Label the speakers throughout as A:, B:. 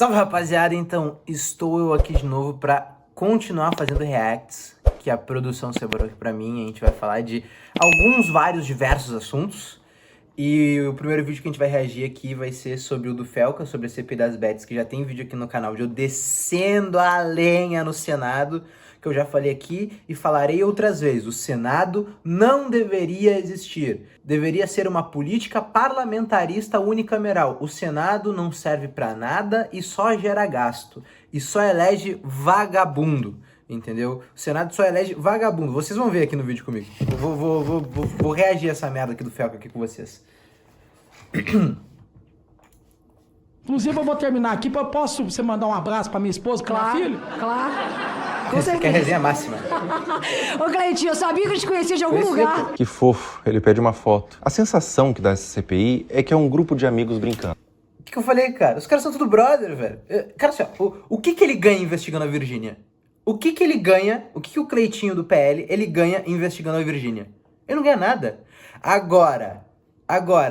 A: Salve, rapaziada, então estou eu aqui de novo para continuar fazendo reacts que a produção separou aqui pra mim. A gente vai falar de vários diversos assuntos. E o primeiro vídeo que a gente vai reagir aqui vai ser sobre o do Felca, sobre a CPI das Bets, que já tem vídeo aqui no canal de eu descendo a lenha no Senado, que eu já falei aqui e falarei outras vezes. O Senado não deveria existir. Deveria ser uma política parlamentarista unicameral. O Senado não serve pra nada e só gera gasto. E só elege vagabundo. Entendeu? O Senado só elege vagabundo. Vocês vão ver aqui no vídeo comigo. Eu vou reagir a essa merda aqui do Felca aqui com vocês.
B: Inclusive, eu vou terminar aqui. Posso você mandar um abraço pra minha esposa, pra minha filha?
C: Claro. Com
A: Essa aqui é a resenha máxima.
C: Ô, Cleitinho, eu sabia que eu te conhecia de algum lugar.
D: Que fofo, ele pede uma foto. A sensação que dá essa CPI é que é um grupo de amigos brincando.
A: O que eu falei, cara? Os caras são tudo brother, velho. Cara, assim, ó, o que ele ganha investigando a Virgínia? O que ele ganha, o que o Cleitinho do PL, ele ganha investigando a Virgínia? Ele não ganha nada. Agora,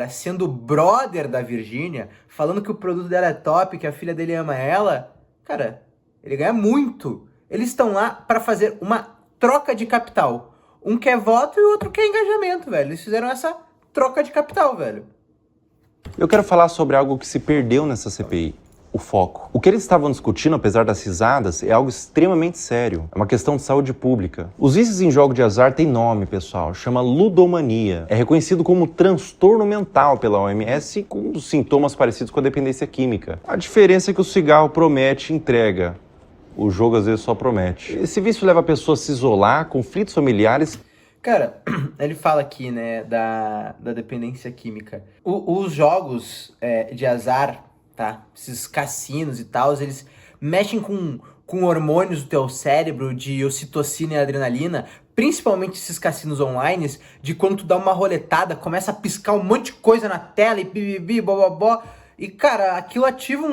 A: sendo brother da Virgínia, falando que o produto dela é top, que a filha dele ama ela, cara, ele ganha muito. Eles estão lá pra fazer uma troca de capital. Um quer voto e o outro quer engajamento, velho. Eles fizeram essa troca de capital, velho.
D: Eu quero falar sobre algo que se perdeu nessa CPI. O foco. O que eles estavam discutindo, apesar das risadas, é algo extremamente sério. É uma questão de saúde pública. Os vícios em jogo de azar têm nome, pessoal. Chama ludomania. É reconhecido como transtorno mental pela OMS, com sintomas parecidos com a dependência química. A diferença é que o cigarro promete e entrega. O jogo às vezes só promete. Esse vício leva a pessoa a se isolar, conflitos familiares.
A: Cara, ele fala aqui, né, da dependência química. Os jogos de azar, tá? Esses cassinos e tal, eles mexem com hormônios do teu cérebro de ocitocina e adrenalina, principalmente esses cassinos online, de quando tu dá uma roletada, começa a piscar um monte de coisa na tela e bibibi, bobobó. E, cara, aquilo ativa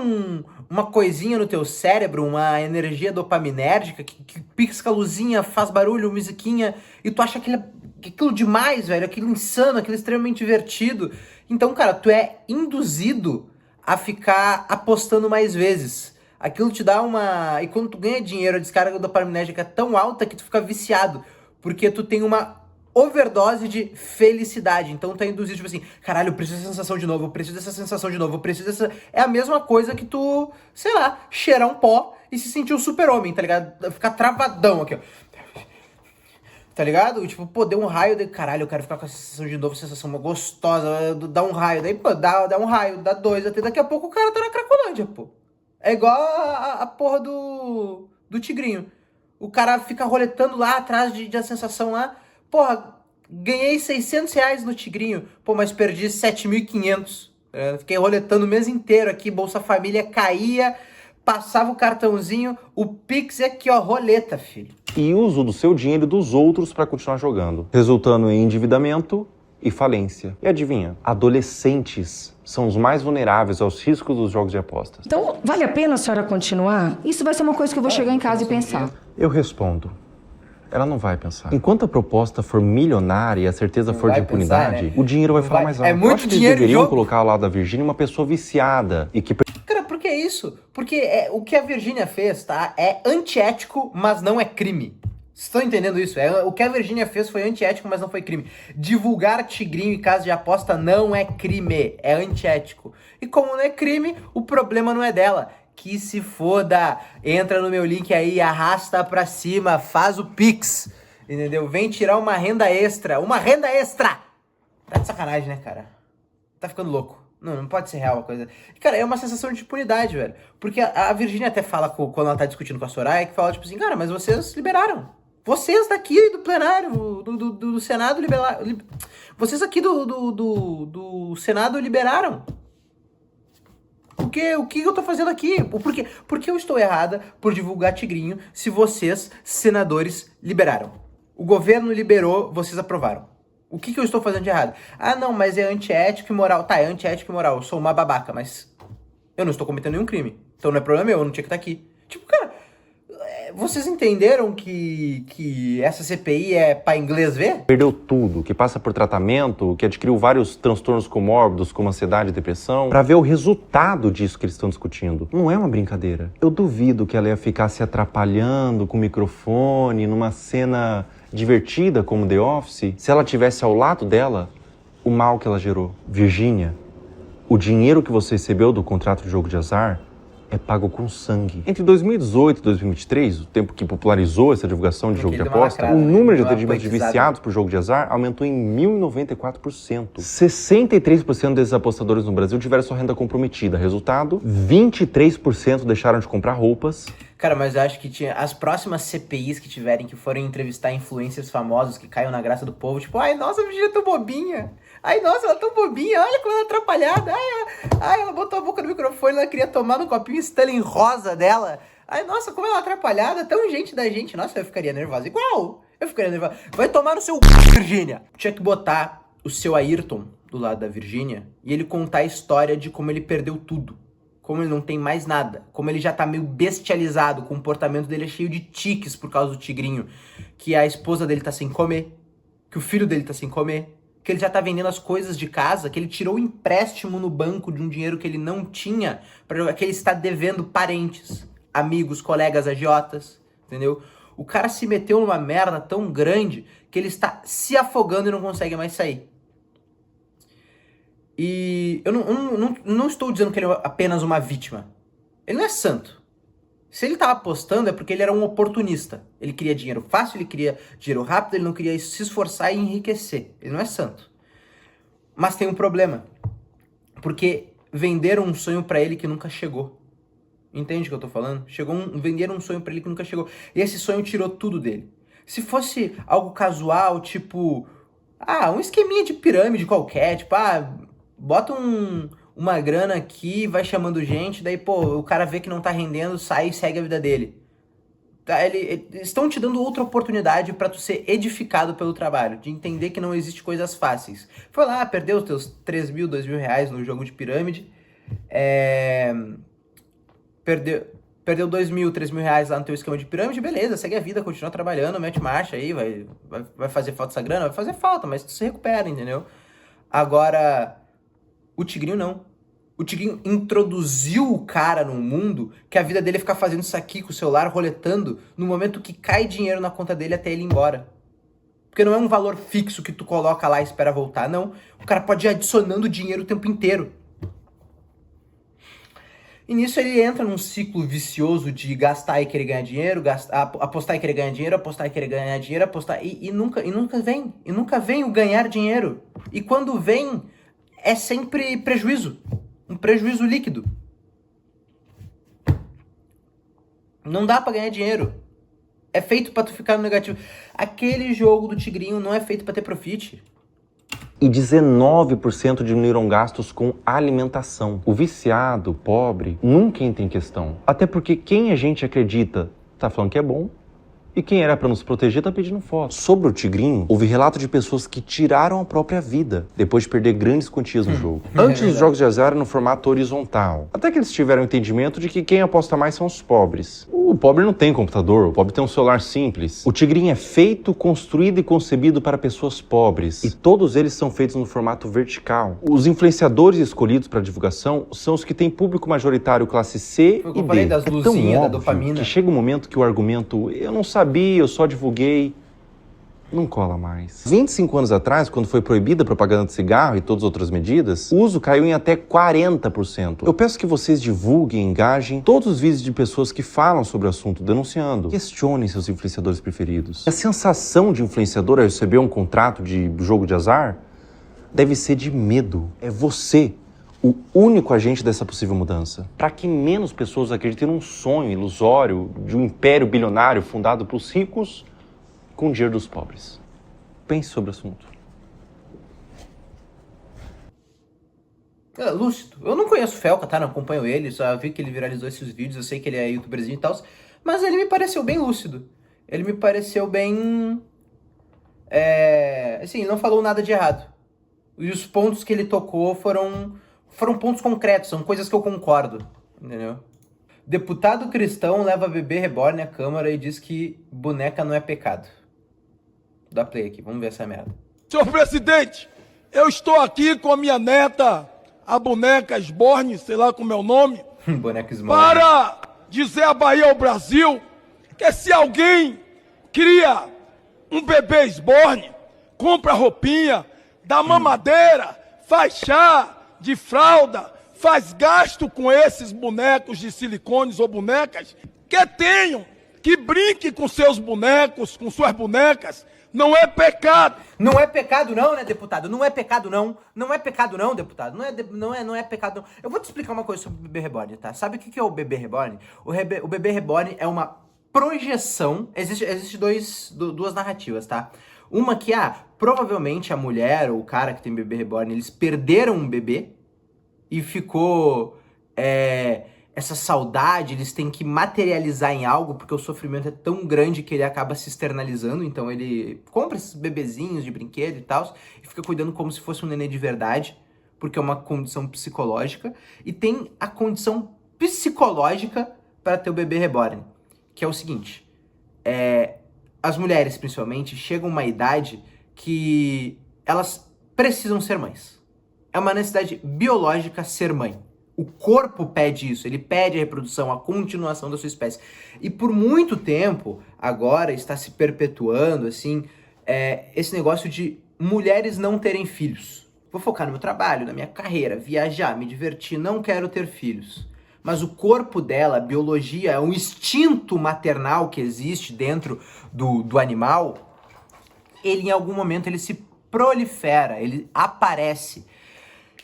A: uma coisinha no teu cérebro, uma energia dopaminérgica que pisca a luzinha, faz barulho, musiquinha, e tu acha aquilo demais, velho, aquilo insano, aquilo extremamente divertido. Então, cara, tu é induzido a ficar apostando mais vezes. Aquilo te dá uma... E quando tu ganha dinheiro, a descarga dopaminérgica é tão alta que tu fica viciado, porque tu tem uma overdose de felicidade. Então tu é induzido, tipo assim, caralho, eu preciso dessa sensação de novo, eu preciso dessa sensação de novo, eu preciso dessa... É a mesma coisa que tu, sei lá, cheirar um pó e se sentir um super-homem, tá ligado? Ficar travadão aqui, ó. Tá ligado? Tipo, pô, deu um raio, daí, caralho, eu quero ficar com essa sensação de novo, sensação gostosa, dá um raio, daí, pô, dá um raio, dá dois, até daqui a pouco o cara tá na Cracolândia, pô. É igual a porra do Tigrinho. O cara fica roletando lá atrás de sensação lá. Porra, ganhei R$600 no Tigrinho. Pô, mas perdi 7.500. Fiquei roletando o mês inteiro aqui. Bolsa Família caía, passava o cartãozinho. O Pix é aqui, ó, roleta, filho.
D: E uso do seu dinheiro e dos outros para continuar jogando, resultando em endividamento e falência. E adivinha? Adolescentes são os mais vulneráveis aos riscos dos jogos de apostas.
C: Então, vale a pena a senhora continuar? Isso vai ser uma coisa que eu vou chegar em casa e pensar.
D: Eu respondo. Ela não vai pensar. Enquanto a proposta for milionária e a certeza for de impunidade, pensar, né? O dinheiro vai falar mais alto.
A: É muito
D: eu acho que
A: dinheiro.
D: Eles deveriam colocar ao lado da Virgínia uma pessoa viciada e que...
A: Cara, por que isso? Porque o que a Virgínia fez, tá? É antiético, mas não é crime. Vocês estão entendendo isso? O que a Virgínia fez foi antiético, mas não foi crime. Divulgar tigrinho em casa de aposta não é crime, é antiético. E como não é crime, o problema não é dela. Que se foda, entra no meu link aí, arrasta pra cima, faz o Pix, entendeu? Vem tirar uma renda extra, Tá de sacanagem, né, cara? Tá ficando louco. Não pode ser real a coisa. Cara, é uma sensação de impunidade, velho. Porque a Virgínia até fala, quando ela tá discutindo com a Soraya, que fala tipo assim, cara, mas vocês liberaram. Vocês daqui do plenário, do Senado liberaram. Vocês aqui do Senado liberaram. O que eu tô fazendo aqui? Por que eu estou errada por divulgar Tigrinho se vocês, senadores, liberaram? O governo liberou, vocês aprovaram. O que eu estou fazendo de errado? Ah, não, mas é antiético e moral. Tá, é antiético e moral, eu sou uma babaca, mas eu não estou cometendo nenhum crime. Então não é problema meu, eu não tinha que estar aqui. Tipo, cara, Vocês entenderam que essa CPI é pra inglês ver?
D: Perdeu tudo, que passa por tratamento, que adquiriu vários transtornos comórbidos, como ansiedade e depressão, pra ver o resultado disso que eles estão discutindo. Não é uma brincadeira. Eu duvido que ela ia ficar se atrapalhando com o microfone numa cena divertida como The Office, se ela tivesse ao lado dela o mal que ela gerou. Virgínia, o dinheiro que você recebeu do contrato de jogo de azar é pago com sangue. Entre 2018 e 2023, o tempo que popularizou essa divulgação de jogo de aposta, o número de atendimentos de viciados por jogo de azar aumentou em 1.094%. 63% desses apostadores no Brasil tiveram sua renda comprometida. Resultado, 23% deixaram de comprar roupas.
A: Cara, mas eu acho que tinha as próximas CPIs que tiverem, que forem entrevistar influencers famosos que caiam na graça do povo, tipo, ai, nossa, a Virgínia é tão bobinha. Ai, nossa, ela é tão bobinha, olha como ela é atrapalhada. Ai, ela botou a boca no microfone, ela queria tomar no copinho Stanley rosa dela. Ai, nossa, como ela é atrapalhada, tão gente da gente. Nossa, eu ficaria nervosa igual. Eu ficaria nervosa. Vai tomar no seu Virgínia. Tinha que botar o seu Ayrton do lado da Virgínia e ele contar a história de como ele perdeu tudo. Como ele não tem mais nada, como ele já tá meio bestializado, o comportamento dele é cheio de tiques por causa do tigrinho, que a esposa dele tá sem comer, que o filho dele tá sem comer, que ele já tá vendendo as coisas de casa, que ele tirou um empréstimo no banco de um dinheiro que ele não tinha, que ele está devendo parentes, amigos, colegas agiotas, entendeu? O cara se meteu numa merda tão grande que ele está se afogando e não consegue mais sair. E eu não estou dizendo que ele é apenas uma vítima. Ele não é santo. Se ele estava apostando é porque ele era um oportunista. Ele queria dinheiro fácil, ele queria dinheiro rápido, ele não queria se esforçar e enriquecer. Ele não é santo. Mas tem um problema. Porque venderam um sonho pra ele que nunca chegou. Entende o que eu tô falando? Venderam um sonho pra ele que nunca chegou. E esse sonho tirou tudo dele. Se fosse algo casual, tipo... um esqueminha de pirâmide qualquer, tipo, bota uma grana aqui, vai chamando gente, daí, o cara vê que não tá rendendo, sai e segue a vida dele. Tá? Eles estão te dando outra oportunidade pra tu ser edificado pelo trabalho, de entender que não existe coisas fáceis. Foi lá, perdeu os teus 3 mil, 2 mil reais no jogo de pirâmide, perdeu 2 mil, 3 mil reais lá no teu esquema de pirâmide, beleza, segue a vida, continua trabalhando, mete marcha aí, vai fazer falta essa grana? Vai fazer falta, mas tu se recupera, entendeu? Agora... O Tigrinho não. O Tigrinho introduziu o cara num mundo que a vida dele é ficar fazendo isso aqui com o celular, roletando, no momento que cai dinheiro na conta dele até ele ir embora. Porque não é um valor fixo que tu coloca lá e espera voltar, não. O cara pode ir adicionando dinheiro o tempo inteiro. E nisso ele entra num ciclo vicioso de gastar e querer ganhar dinheiro, apostar e querer ganhar dinheiro, apostar e querer ganhar dinheiro, apostar... E nunca vem. E nunca vem o ganhar dinheiro. E quando vem... é sempre prejuízo. Um prejuízo líquido. Não dá pra ganhar dinheiro. É feito pra tu ficar no negativo. Aquele jogo do Tigrinho não é feito pra ter profit.
D: E 19% diminuíram gastos com alimentação. O viciado, pobre, nunca entra em questão. Até porque quem a gente acredita tá falando que é bom. E quem era pra nos proteger tá pedindo foto. Sobre o Tigrinho, houve relato de pessoas que tiraram a própria vida depois de perder grandes quantias no jogo. Antes, os jogos de azar eram no formato horizontal. Até que eles tiveram o entendimento de que quem aposta mais são os pobres. O pobre não tem computador, o pobre tem um celular simples. O Tigrinho é feito, construído e concebido para pessoas pobres. E todos eles são feitos no formato vertical. Os influenciadores escolhidos para divulgação são os que têm público majoritário classe C e D.
A: Das
D: é tão
A: luzinhas, da
D: óbvio
A: dopamina.
D: que chega um momento que o argumento eu não sabia, eu só divulguei, não cola mais. 25 anos atrás, quando foi proibida a propaganda de cigarro e todas as outras medidas, o uso caiu em até 40%. Eu peço que vocês divulguem e engajem todos os vídeos de pessoas que falam sobre o assunto, denunciando. Questionem seus influenciadores preferidos. A sensação de influenciador ao receber um contrato de jogo de azar deve ser de medo. É você o único agente dessa possível mudança. Para que menos pessoas acreditem num sonho ilusório de um império bilionário fundado pelos ricos com o dinheiro dos pobres. Pense sobre o assunto.
A: Lúcido. Eu não conheço o Felca, tá? Não acompanho ele, só vi que ele viralizou esses vídeos, eu sei que ele é youtuberzinho e tal, mas ele me pareceu bem lúcido. Ele me pareceu bem... assim, ele não falou nada de errado. E os pontos que ele tocou foram pontos concretos, são coisas que eu concordo, entendeu? Deputado cristão leva bebê reborn à Câmara e diz que boneca não é pecado. Dá play aqui, vamos ver essa merda.
E: Senhor presidente, eu estou aqui com a minha neta, a boneca Sborne, sei lá como é o nome,
A: Boneca small.
E: para dizer à Bahia ao Brasil que se alguém cria um bebê Sborne, compra roupinha, dá mamadeira, faz chá de fralda, faz gasto com esses bonecos de silicones ou bonecas, que tenham, que brinque com seus bonecos, com suas bonecas, não é pecado.
A: Não é pecado não, né, deputado? Não é pecado não. Não é pecado não, deputado. Não é pecado não. Eu vou te explicar uma coisa sobre o bebê reborn, tá? Sabe o que é o bebê reborn? O bebê reborn é uma projeção. Existe duas narrativas, tá? Uma que, provavelmente a mulher ou o cara que tem bebê reborn, eles perderam um bebê e ficou essa saudade, eles têm que materializar em algo, porque o sofrimento é tão grande que ele acaba se externalizando, então ele compra esses bebezinhos de brinquedo e tal, e fica cuidando como se fosse um nenê de verdade, porque é uma condição psicológica, e tem a condição psicológica para ter o bebê reborn, que é o seguinte, as mulheres, principalmente, chegam a uma idade que elas precisam ser mães. É uma necessidade biológica ser mãe. O corpo pede isso, ele pede a reprodução, a continuação da sua espécie. E por muito tempo, agora, está se perpetuando, assim, esse negócio de mulheres não terem filhos. Vou focar no meu trabalho, na minha carreira, viajar, me divertir, não quero ter filhos. Mas o corpo dela, a biologia, é um instinto maternal que existe dentro do animal, ele em algum momento ele se prolifera, ele aparece.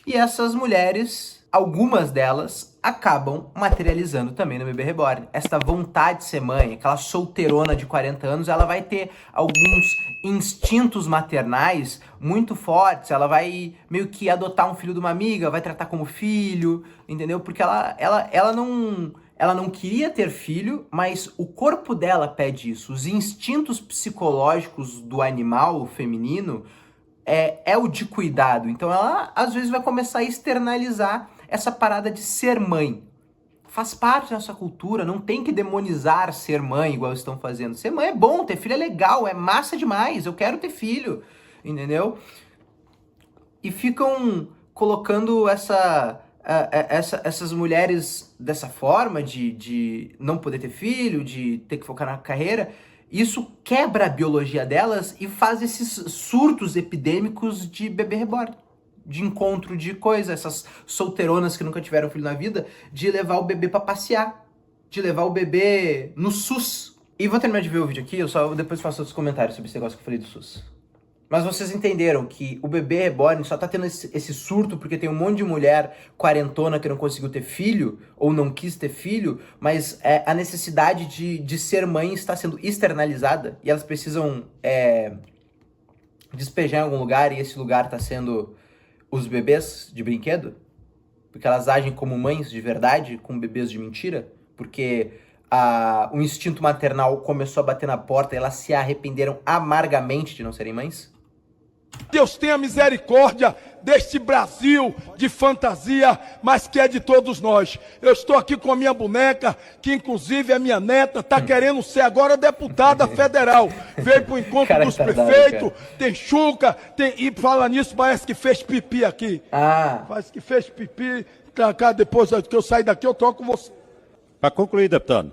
A: E essas mulheres, algumas delas, acabam materializando também no bebê reborn. Esta vontade de ser mãe, aquela solteirona de 40 anos, ela vai ter alguns instintos maternais muito fortes, ela vai meio que adotar um filho de uma amiga, vai tratar como filho, entendeu? Porque ela não queria ter filho, mas o corpo dela pede isso. Os instintos psicológicos do animal feminino é o de cuidado. Então ela, às vezes, vai começar a externalizar essa parada de ser mãe. Faz parte da nossa cultura, não tem que demonizar ser mãe, igual estão fazendo. Ser mãe é bom, ter filho é legal, é massa demais, eu quero ter filho, entendeu? E ficam colocando essas mulheres dessa forma, de não poder ter filho, de ter que focar na carreira. Isso quebra a biologia delas e faz esses surtos epidêmicos de bebê reborn, de encontro de coisa, essas solteironas que nunca tiveram filho na vida, de levar o bebê pra passear, de levar o bebê no SUS. E vou terminar de ver o vídeo aqui, eu só depois faço outros comentários sobre esse negócio que eu falei do SUS. Mas vocês entenderam que o bebê reborn só tá tendo esse surto porque tem um monte de mulher quarentona que não conseguiu ter filho, ou não quis ter filho, mas a necessidade de ser mãe está sendo externalizada e elas precisam despejar em algum lugar, e esse lugar tá sendo os bebês de brinquedo, porque elas agem como mães de verdade com bebês de mentira, porque o instinto maternal começou a bater na porta e elas se arrependeram amargamente de não serem mães.
E: Deus tenha misericórdia deste Brasil de fantasia, mas que é de todos nós. Eu estou aqui com a minha boneca, que inclusive a minha neta está querendo ser agora deputada federal. Veio para o encontro dos prefeitos, tem Chuca, e fala nisso, parece que fez pipi aqui. Parece que fez pipi. Cá, depois que eu sair daqui, eu troco com você.
F: Para concluir, deputado.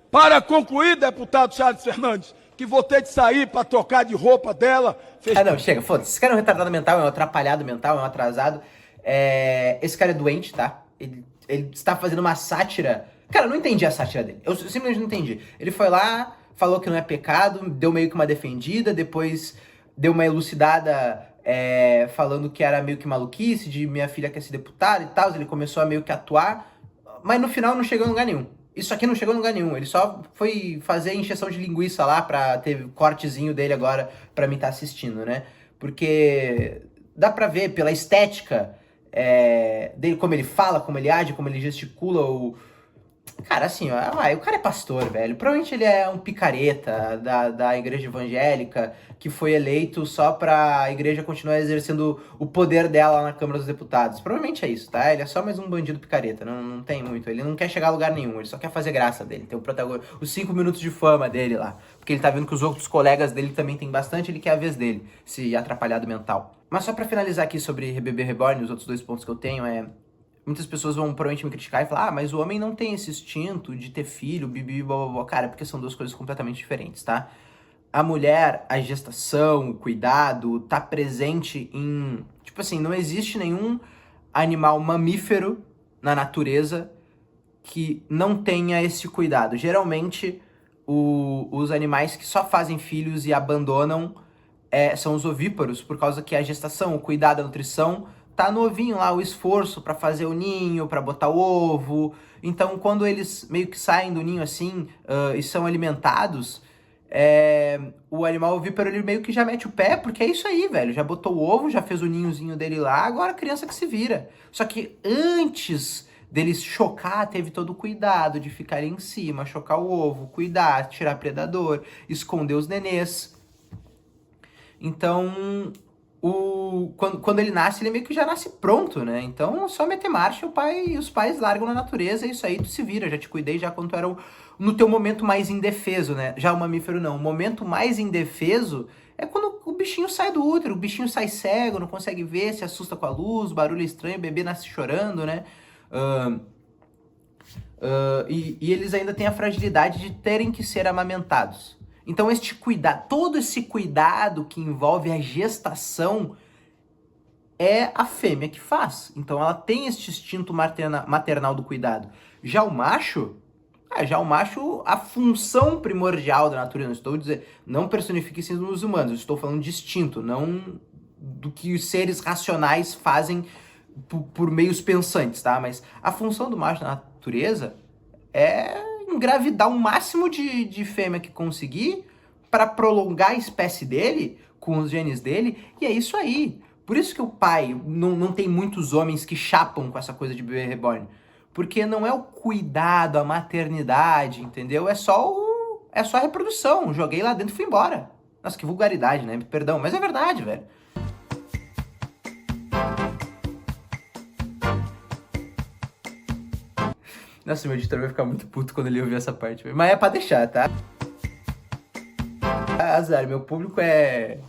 E: Para concluir, deputado Charles Fernandes, que vou ter de sair para trocar de roupa dela.
A: Não, chega, foda-se. Esse cara é um retardado mental, é um atrapalhado mental, é um atrasado. Esse cara é doente, tá? Ele está fazendo uma sátira. Cara, eu não entendi a sátira dele. Eu simplesmente não entendi. Ele foi lá, falou que não é pecado, deu meio que uma defendida, depois deu uma elucidada falando que era meio que maluquice, de minha filha quer ser deputada e tal. Ele começou a meio que atuar, mas no final não chegou em lugar nenhum. Isso aqui não chegou em lugar nenhum, ele só foi fazer a encheção de linguiça lá pra ter cortezinho dele agora pra mim estar assistindo, né? Porque dá pra ver pela estética dele, como ele fala, como ele age, como ele gesticula, Cara, assim, ó, o cara é pastor, velho. Provavelmente ele é um picareta da igreja evangélica que foi eleito só pra a igreja continuar exercendo o poder dela na Câmara dos Deputados. Provavelmente é isso, tá? Ele é só mais um bandido picareta, não tem muito. Ele não quer chegar a lugar nenhum, ele só quer fazer graça dele. Tem o protagonista, os 5 minutos de fama dele lá. Porque ele tá vendo que os outros colegas dele também tem bastante, ele quer a vez dele, esse atrapalhado mental. Mas só pra finalizar aqui sobre Bebê Reborn, os outros 2 pontos que eu tenho muitas pessoas vão provavelmente me criticar e falar, mas o homem não tem esse instinto de ter filho, bibi, blá, blá, blá. Cara, porque são 2 coisas completamente diferentes, tá? A mulher, a gestação, o cuidado, tá presente em... Tipo assim, não existe nenhum animal mamífero na natureza que não tenha esse cuidado. Geralmente, os animais que só fazem filhos e abandonam são os ovíparos, por causa que a gestação, o cuidado, a nutrição... tá no ovinho lá, o esforço pra fazer o ninho, pra botar o ovo. Então, quando eles meio que saem do ninho assim e são alimentados, o animal ovíparo ele meio que já mete o pé, porque é isso aí, velho. Já botou o ovo, já fez o ninhozinho dele lá, agora a criança que se vira. Só que antes deles chocar, teve todo o cuidado de ficar ali em cima, chocar o ovo, cuidar, tirar predador, esconder os nenês. Então... Quando ele nasce, ele meio que já nasce pronto, né? Então, só meter marcha, os pais largam na natureza, é isso aí, tu se vira. Já te cuidei já quando tu era no teu momento mais indefeso, né? Já o mamífero não. O momento mais indefeso é quando o bichinho sai do útero, o bichinho sai cego, não consegue ver, se assusta com a luz, barulho estranho, o bebê nasce chorando, né? E eles ainda têm a fragilidade de terem que ser amamentados. Então todo esse cuidado que envolve a gestação é a fêmea que faz. Então ela tem este instinto maternal do cuidado. Já o macho, a função primordial da natureza, não personifique isso nos humanos, eu estou falando de instinto, não do que os seres racionais fazem por meios pensantes, tá? Mas a função do macho na natureza é engravidar o máximo de fêmea que conseguir para prolongar a espécie dele com os genes dele, e é isso aí. Por isso que o pai não tem muitos homens que chapam com essa coisa de bebê reborn, porque não é o cuidado, a maternidade, entendeu? É só a reprodução. Joguei lá dentro e fui embora. Nossa, que vulgaridade, né? Perdão, mas é verdade, velho. Nossa, meu editor vai ficar muito puto quando ele ouvir essa parte. Mas é pra deixar, tá? Azar, meu público é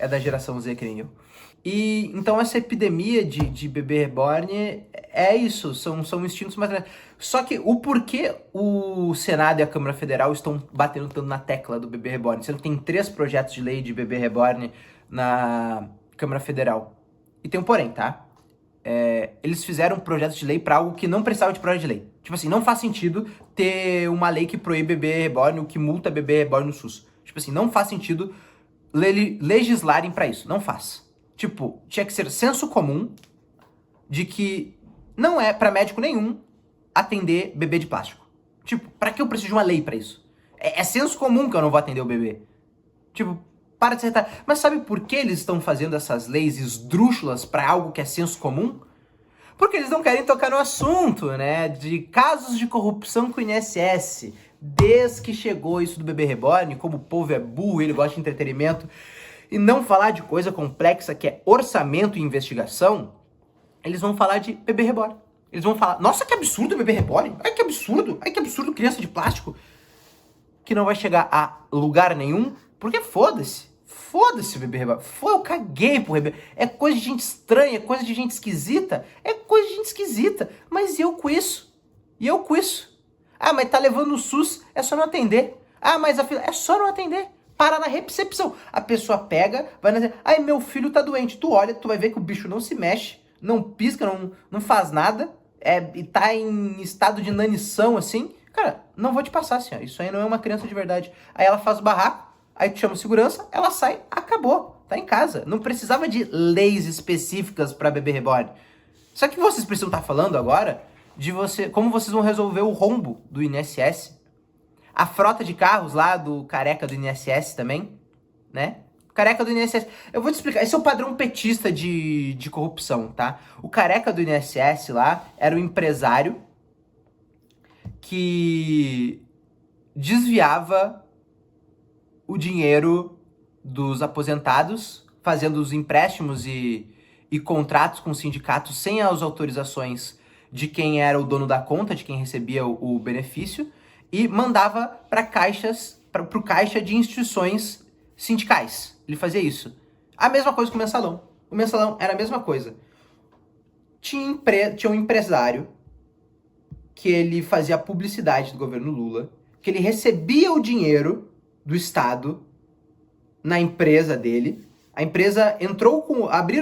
A: da geração Z, que nem eu. E então essa epidemia de bebê reborn é isso, são instintos maternais. Só que o porquê o Senado e a Câmara Federal estão batendo tanto na tecla do bebê reborn, sendo que tem 3 projetos de lei de bebê reborn na Câmara Federal. E tem um porém, tá? Eles fizeram um projeto de lei pra algo que não precisava de projeto de lei. Tipo assim, não faz sentido ter uma lei que proíbe bebê reborn ou que multa bebê reborn no SUS. Tipo assim, não faz sentido legislarem pra isso. Não faz. Tipo, tinha que ser senso comum de que não é pra médico nenhum atender bebê de plástico. Tipo, pra que eu preciso de uma lei pra isso? É senso comum que eu não vou atender o bebê. Tipo, para de acertar. Mas sabe por que eles estão fazendo essas leis esdrúxulas pra algo que é senso comum? Porque eles não querem tocar no assunto, né? De casos de corrupção com o INSS. Desde que chegou isso do bebê reborn, como o povo é burro, ele gosta de entretenimento, e não falar de coisa complexa que é orçamento e investigação, eles vão falar de bebê reborn. Eles vão falar, nossa, que absurdo bebê reborn. Ai, que absurdo criança de plástico. Que não vai chegar a lugar nenhum, porque foda-se o bebê reborn. Eu caguei pro bebê. É coisa de gente estranha, é coisa de gente esquisita. Mas eu com isso. Ah, mas tá levando o SUS, é só não atender. Ah, mas a fila, é só não atender. Para na recepção. A pessoa pega, vai dizer, ai, meu filho tá doente. Tu olha, tu vai ver que o bicho não se mexe, não pisca, não faz nada, e tá em estado de inanição, assim. Cara, não vou te passar, senhora. Isso aí não é uma criança de verdade. Aí ela faz o barraco, aí tu chama segurança, ela sai, acabou. Tá em casa. Não precisava de leis específicas pra bebê reborn. Só que vocês precisam estar falando agora de como vocês vão resolver o rombo do INSS. A frota de carros lá do careca do INSS também, né? Careca do INSS. Eu vou te explicar. Esse é o padrão petista de corrupção, tá? O careca do INSS lá era um empresário que desviava o dinheiro dos aposentados, fazendo os empréstimos e contratos com sindicatos sem as autorizações de quem era o dono da conta, de quem recebia o benefício, e mandava para o caixa de instituições sindicais. Ele fazia isso. A mesma coisa com o mensalão. O mensalão era a mesma coisa. Tinha um empresário que ele fazia a publicidade do governo Lula, que ele recebia o dinheiro do Estado na empresa dele. A empresa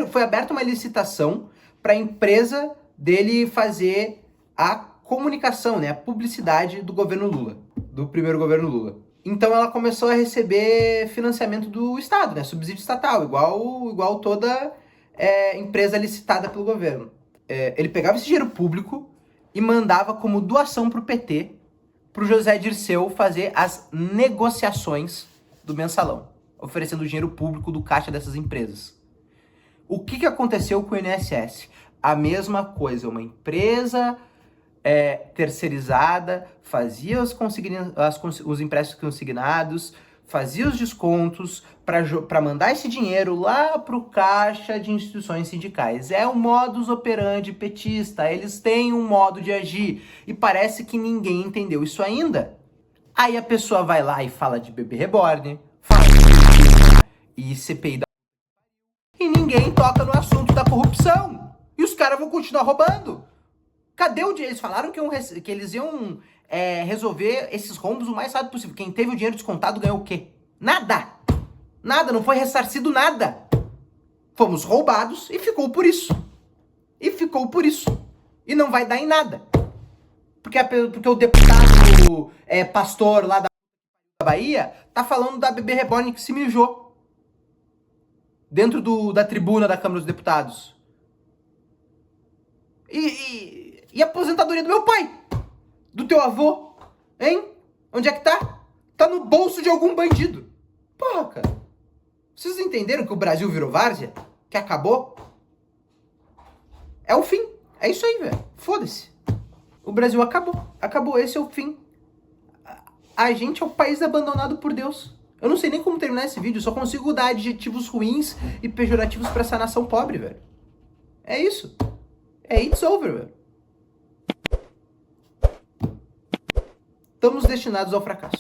A: foi aberta uma licitação para a empresa dele fazer a comunicação, né, a publicidade do governo Lula, do primeiro governo Lula. Então ela começou a receber financiamento do Estado, né, subsídio estatal, igual toda empresa licitada pelo governo. Ele pegava esse dinheiro público e mandava como doação pro PT, pro José Dirceu fazer as negociações do mensalão, oferecendo o dinheiro público do caixa dessas empresas. O que aconteceu com o INSS? A mesma coisa, uma empresa terceirizada fazia os empréstimos consignados, fazia os descontos para mandar esse dinheiro lá para o caixa de instituições sindicais. É o modus operandi petista, eles têm um modo de agir e parece que ninguém entendeu isso ainda. Aí a pessoa vai lá e fala de bebê reborn, fala de CPI da... e ninguém toca no assunto da corrupção. E os caras vão continuar roubando. Cadê o dinheiro? Eles falaram que eles iam resolver esses rombos o mais rápido possível. Quem teve o dinheiro descontado ganhou o quê? Nada! Nada, não foi ressarcido nada. Fomos roubados e ficou por isso. E não vai dar em nada. Porque o deputado pastor lá da Bahia tá falando da bebê reborn que se mijou dentro da tribuna da Câmara dos Deputados. E a aposentadoria do meu pai? Do teu avô? Hein? Onde é que tá? Tá no bolso de algum bandido. Porra, cara. Vocês entenderam que o Brasil virou várzea? Que acabou? É o fim. É isso aí, velho. Foda-se. O Brasil acabou. Acabou. Esse é o fim. A gente é o país abandonado por Deus. Eu não sei nem como terminar esse vídeo. Só consigo dar adjetivos ruins e pejorativos pra essa nação pobre, velho. É isso. It's over, velho. Estamos destinados ao fracasso.